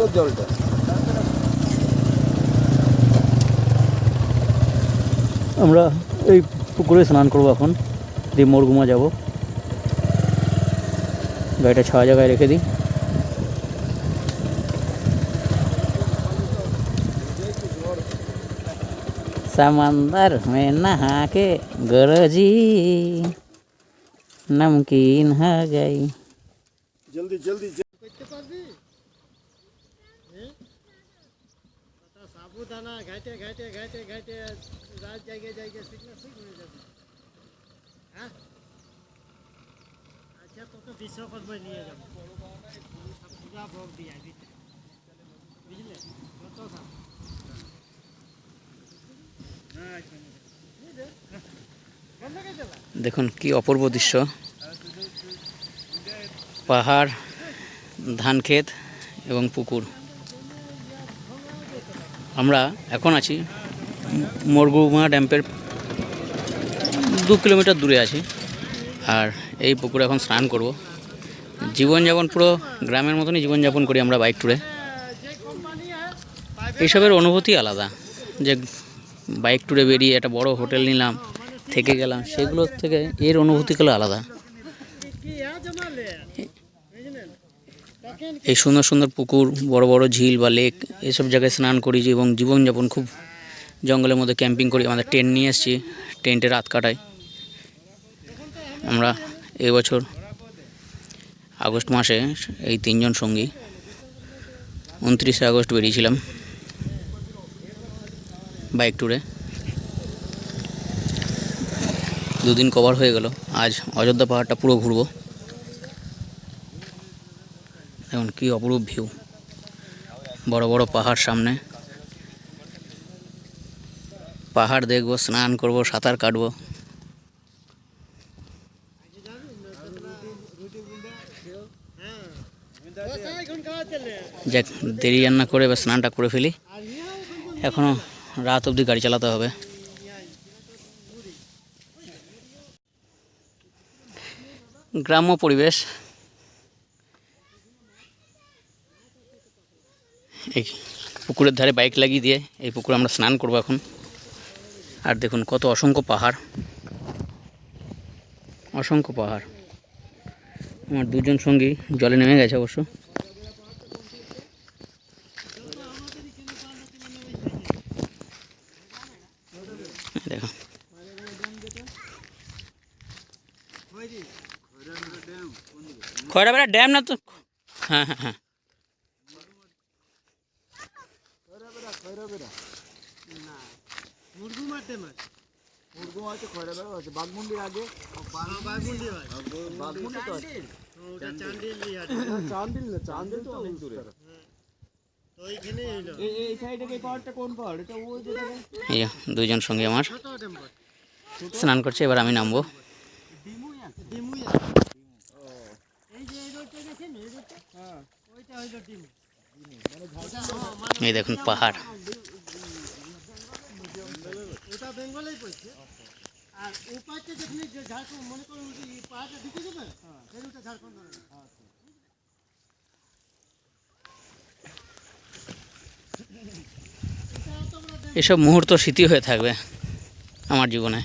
সুন্দর জলটা। আমরা এই পুকুরে স্নান করবো এখন, দিয়ে মোরগুমা যাব। গাড়িটা ছাওয়া জায়গায় রেখে দিই। समंदर में नहा के गरजी नमकीन हो गई। जल्दी जल्दी साबुदाना घाटे घाटे घाटे घाटे रात जाएगा जाएगा सीखना सीख नहीं जाता। हाँ अच्छा तो विश्वकर्मा में लिए जब पूरा भोग दिया बुझले तो था। দেখুন কি অপূর্ব দৃশ্য, পাহাড়, ধান ক্ষেত এবং পুকুর। আমরা এখন আছি মোরগুমা ড্যাম্পের 2 কিলোমিটার দূরে আছি। আর এই পুকুরে এখন স্নান করব। জীবনযাপন পুরো গ্রামের মতনই জীবনযাপন করি আমরা বাইক ট্যুরে। এইসবের অনুভূতি আলাদা, যে বাইক ট্যুরে বেরিয়ে একটা বড় হোটেল নিলাম, থেকে গেলাম, সেগুলোর থেকে এর অনুভূতিগুলো আলাদা। এই সুন্দর সুন্দর পুকুর, বড় বড় ঝিল বা লেক, এসব জায়গায় স্নান করি এবং জীবনযাপন খুব জঙ্গলের মধ্যে ক্যাম্পিং করি। আমাদের টেন্ট নিয়ে এসেছি, টেন্টে রাত কাটাই। আমরা এবছর আগস্ট মাসে এই 3 জন সঙ্গী 29শে আগস্ট বেরিয়েছিলাম বাইক ট্যুরে। 2 দিন কভার হয়ে গেল। আজ অযোধ্যা পাহাড়টা পুরো ঘুরবো। এখন কি অপরূপ ভিউ, বড় বড় পাহাড় সামনে, পাহাড় দেখবো, স্নান করব, সাঁতার কাটবো। যাক, দেরি রান্না করে এবার স্নানটা করে ফেলি। এখনও রাত অবধি গাড়ি চালাতে হবে। গ্রাম্য পরিবেশ। এই পুকুরের ধারে বাইক লাগিয়ে দিয়ে এই পুকুরে আমরা স্নান করব এখন। আর দেখুন কত অসংখ্য পাহাড়, অসংখ্য পাহাড়। আমার 2 জন সঙ্গী জলে নেমে গেছে অবশ্য। দেখো খয়রাবেড়া ড্যাম না তো? হ্যাঁ হ্যাঁ হ্যাঁ, मुर्गुमा डैम मुर्गुमा আছে, খয়রাবেড়া আছে, বাগমুন্ডির আগে। बागमुंडी বাগমুন্ডি তো আছে। चांडिल চান্দিল না, চান্দিল তো অনেক দূরে। তো এইখানে হইলো এই সাইডে এই পাহাড়টা কোন পাহাড়? এটা ওই যে এই 2 জন সঙ্গী আমার ছোট ড্যাম স্নান করছে। এবার আমি নামবো। ডিমুয়া এই যে এই রোডটা গেছেন, এই রোডটা হ্যাঁ ওইটা হইলো ডিমু। এই দেখুন পাহাড়। ওটা বেঙ্গলেই পড়ছে। আর ওই পাশটা যেখানে যে ঝাড়খণ্ড মনে করুন এই পাহাড়টা ঢুকে যাবে, সেই রুটটা ঝাড়খণ্ড ধরে। এসব মুহূর্ত স্মৃতি হয়ে থাকবে আমার জীবনে।